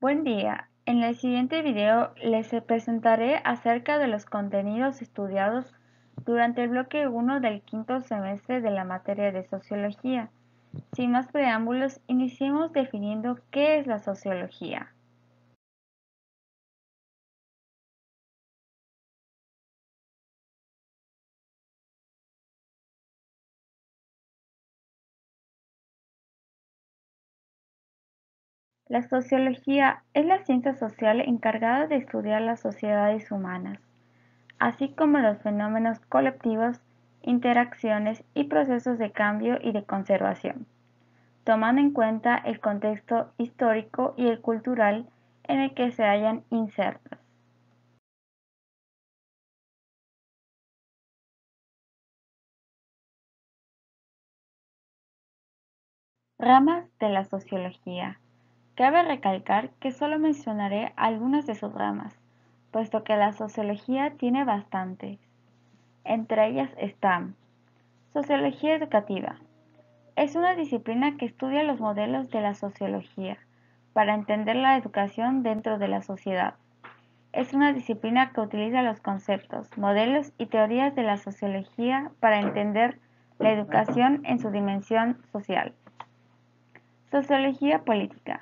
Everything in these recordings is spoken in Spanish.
Buen día. En el siguiente video les presentaré acerca de los contenidos estudiados durante el bloque 1 del quinto semestre de la materia de Sociología. Sin más preámbulos, iniciemos definiendo qué es la sociología. La sociología es la ciencia social encargada de estudiar las sociedades humanas, así como los fenómenos colectivos, interacciones y procesos de cambio y de conservación, tomando en cuenta el contexto histórico y el cultural en el que se hallan insertas. Ramas de la sociología. Cabe recalcar que solo mencionaré algunas de sus ramas, puesto que la sociología tiene bastantes. Entre ellas están: sociología educativa. Es una disciplina que estudia los modelos de la sociología para entender la educación dentro de la sociedad. Es una disciplina que utiliza los conceptos, modelos y teorías de la sociología para entender la educación en su dimensión social. Sociología política.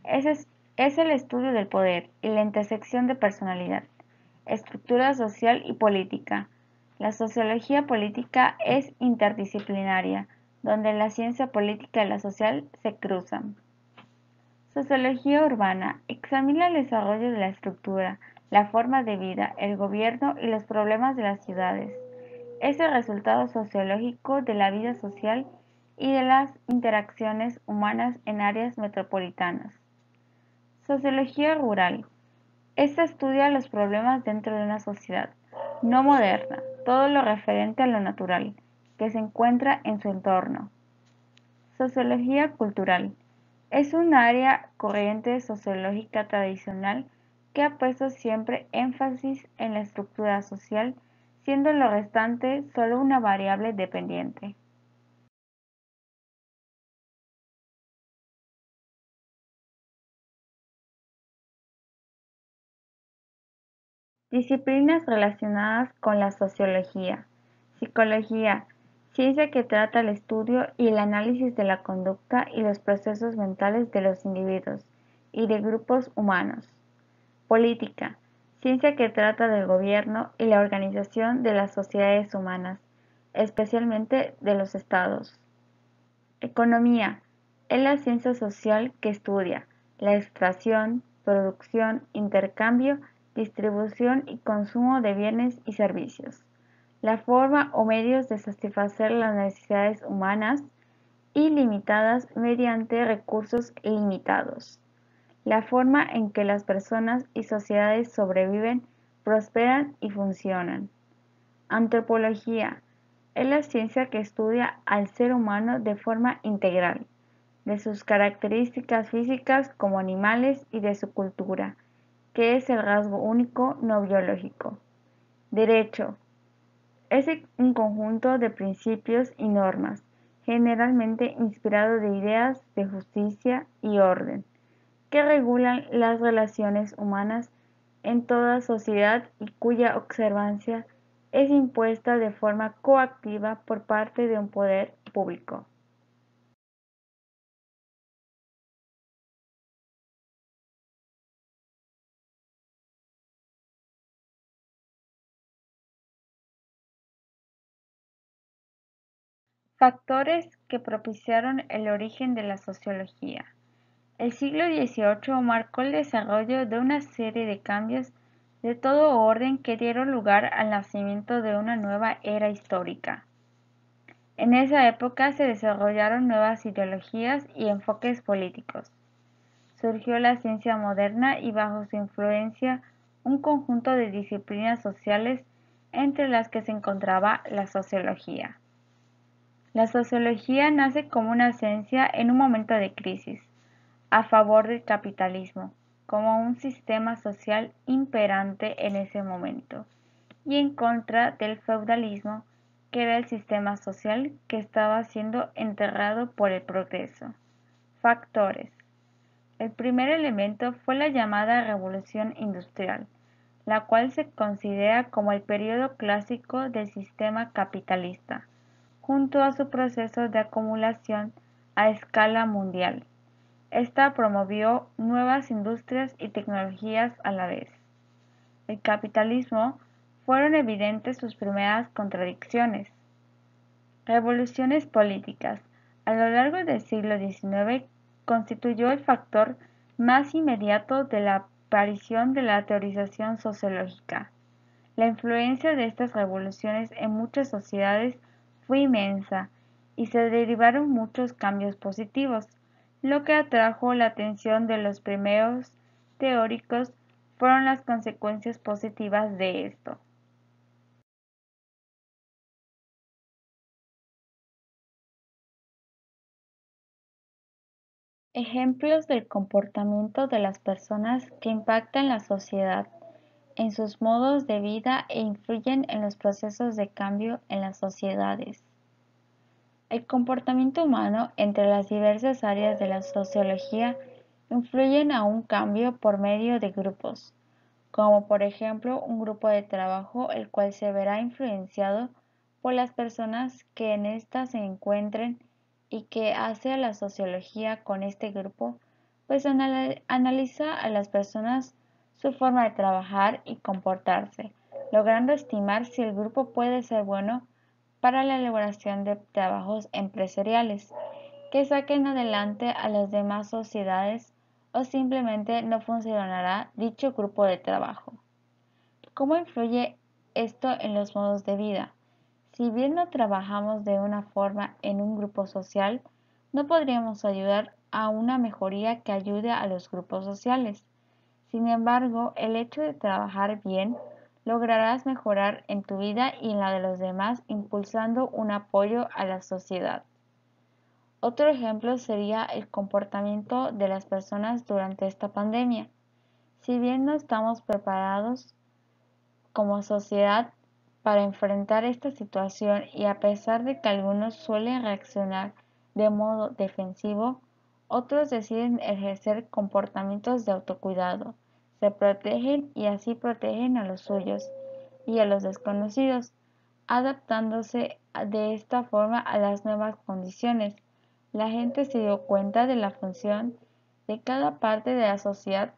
Es el estudio del poder y la intersección de personalidad, estructura social y política. La sociología política es interdisciplinaria, donde la ciencia política y la social se cruzan. Sociología urbana examina el desarrollo de la estructura, la forma de vida, el gobierno y los problemas de las ciudades. Es el resultado sociológico de la vida social y de las interacciones humanas en áreas metropolitanas. Sociología rural. Esta estudia los problemas dentro de una sociedad no moderna, todo lo referente a lo natural, que se encuentra en su entorno. Sociología cultural. Es un área corriente sociológica tradicional que ha puesto siempre énfasis en la estructura social, siendo lo restante solo una variable dependiente. Disciplinas relacionadas con la sociología. Psicología, ciencia que trata el estudio y el análisis de la conducta y los procesos mentales de los individuos y de grupos humanos. Política, ciencia que trata del gobierno y la organización de las sociedades humanas, especialmente de los estados. Economía, es la ciencia social que estudia la extracción, producción, intercambio, distribución y consumo de bienes y servicios, la forma o medios de satisfacer las necesidades humanas ilimitadas mediante recursos limitados, la forma en que las personas y sociedades sobreviven, prosperan y funcionan. Antropología es la ciencia que estudia al ser humano de forma integral, de sus características físicas como animales y de su cultura, que es el rasgo único no biológico. Derecho es un conjunto de principios y normas, generalmente inspirado de ideas de justicia y orden, que regulan las relaciones humanas en toda sociedad y cuya observancia es impuesta de forma coactiva por parte de un poder público. Factores que propiciaron el origen de la sociología. El siglo XVIII marcó el desarrollo de una serie de cambios de todo orden que dieron lugar al nacimiento de una nueva era histórica. En esa época se desarrollaron nuevas ideologías y enfoques políticos. Surgió la ciencia moderna y bajo su influencia un conjunto de disciplinas sociales entre las que se encontraba la sociología. La sociología nace como una ciencia en un momento de crisis, a favor del capitalismo, como un sistema social imperante en ese momento, y en contra del feudalismo, que era el sistema social que estaba siendo enterrado por el progreso. Factores: El primer elemento fue la llamada Revolución Industrial, la cual se considera como el período clásico del sistema capitalista, junto a su proceso de acumulación a escala mundial. Esta promovió nuevas industrias y tecnologías a la vez. El capitalismo fueron evidentes sus primeras contradicciones. Revoluciones políticas. A lo largo del siglo XIX constituyó el factor más inmediato de la aparición de la teorización sociológica. La influencia de estas revoluciones en muchas sociedades fue inmensa y se derivaron muchos cambios positivos. Lo que atrajo la atención de los primeros teóricos fueron las consecuencias positivas de esto. Ejemplos del comportamiento de las personas que impactan la sociedad en sus modos de vida e influyen en los procesos de cambio en las sociedades. El comportamiento humano entre las diversas áreas de la sociología influyen a un cambio por medio de grupos, como por ejemplo un grupo de trabajo el cual se verá influenciado por las personas que en ésta se encuentren y que hace a la sociología con este grupo, pues analiza a las personas su forma de trabajar y comportarse, logrando estimar si el grupo puede ser bueno para la elaboración de trabajos empresariales que saquen adelante a las demás sociedades o simplemente no funcionará dicho grupo de trabajo. ¿Cómo influye esto en los modos de vida? Si bien no trabajamos de una forma en un grupo social, no podríamos ayudar a una mejoría que ayude a los grupos sociales. Sin embargo, el hecho de trabajar bien lograrás mejorar en tu vida y en la de los demás impulsando un apoyo a la sociedad. Otro ejemplo sería el comportamiento de las personas durante esta pandemia. Si bien no estamos preparados como sociedad para enfrentar esta situación y a pesar de que algunos suelen reaccionar de modo defensivo, otros deciden ejercer comportamientos de autocuidado, se protegen y así protegen a los suyos y a los desconocidos, adaptándose de esta forma a las nuevas condiciones. La gente se dio cuenta de la función de cada parte de la sociedad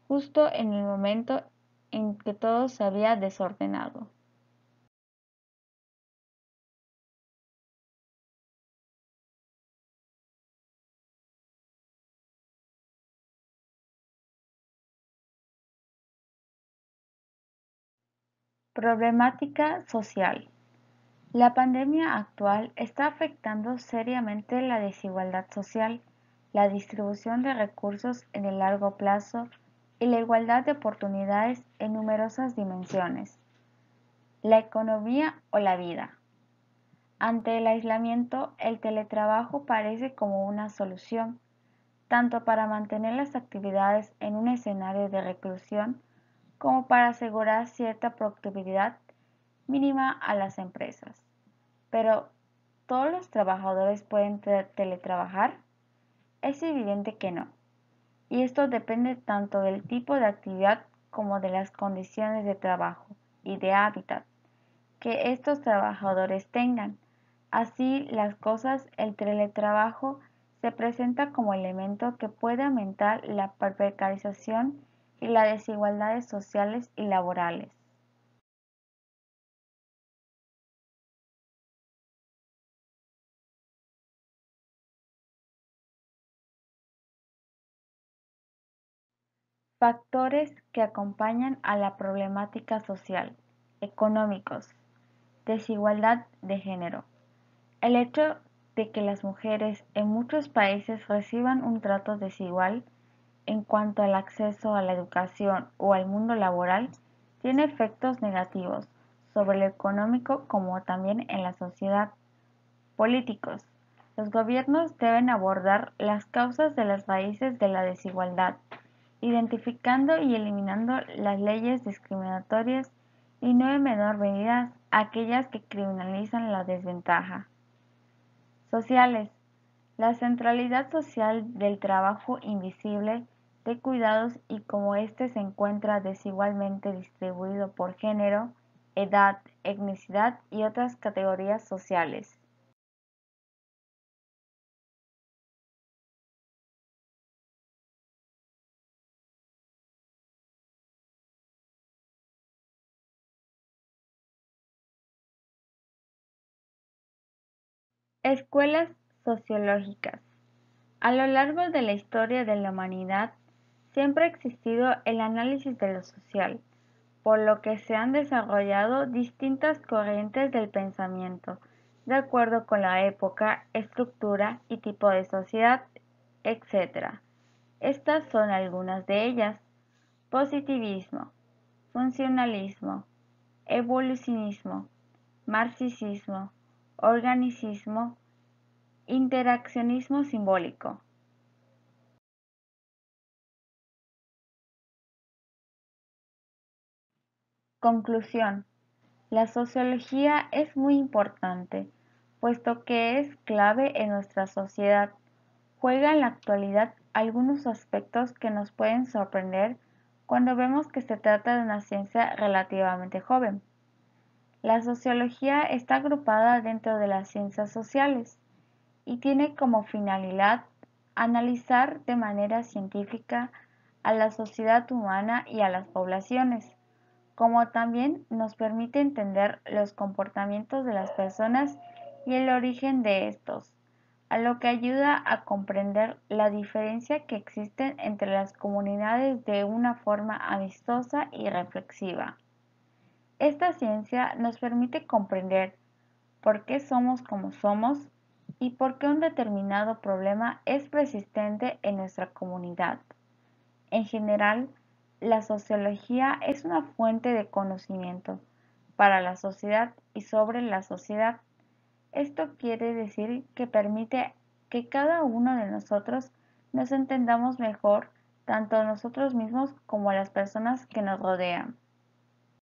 justo en el momento en que todo se había desordenado. Problemática social. La pandemia actual está afectando seriamente la desigualdad social, la distribución de recursos en el largo plazo y la igualdad de oportunidades en numerosas dimensiones. La economía o la vida. Ante el aislamiento, el teletrabajo parece como una solución, tanto para mantener las actividades en un escenario de reclusión como para asegurar cierta productividad mínima a las empresas. Pero, ¿todos los trabajadores pueden teletrabajar? Es evidente que no, y esto depende tanto del tipo de actividad como de las condiciones de trabajo y de hábitat que estos trabajadores tengan. Así las cosas, el teletrabajo se presenta como elemento que puede aumentar la precarización y las desigualdades sociales y laborales. Factores que acompañan a la problemática social. Económicos. Desigualdad de género. El hecho de que las mujeres en muchos países reciban un trato desigual en cuanto al acceso a la educación o al mundo laboral tiene efectos negativos sobre lo económico como también en la sociedad. Políticos. Los gobiernos deben abordar las causas de las raíces de la desigualdad, identificando y eliminando las leyes discriminatorias y no en menor medida aquellas que criminalizan la desventaja. Sociales. La centralidad social del trabajo invisible de cuidados y cómo éste se encuentra desigualmente distribuido por género, edad, etnicidad y otras categorías sociales. Escuelas sociológicas. A lo largo de la historia de la humanidad, siempre ha existido el análisis de lo social, por lo que se han desarrollado distintas corrientes del pensamiento, de acuerdo con la época, estructura y tipo de sociedad, etc. Estas son algunas de ellas: positivismo, funcionalismo, evolucionismo, marxismo, organicismo, interaccionismo simbólico. Conclusión: la sociología es muy importante, puesto que es clave en nuestra sociedad. Juega en la actualidad algunos aspectos que nos pueden sorprender cuando vemos que se trata de una ciencia relativamente joven. La sociología está agrupada dentro de las ciencias sociales y tiene como finalidad analizar de manera científica a la sociedad humana y a las poblaciones, como también nos permite entender los comportamientos de las personas y el origen de estos, a lo que ayuda a comprender la diferencia que existe entre las comunidades de una forma amistosa y reflexiva. Esta ciencia nos permite comprender por qué somos como somos y por qué un determinado problema es persistente en nuestra comunidad. En general, la sociología es una fuente de conocimiento para la sociedad y sobre la sociedad. Esto quiere decir que permite que cada uno de nosotros nos entendamos mejor, tanto nosotros mismos como las personas que nos rodean.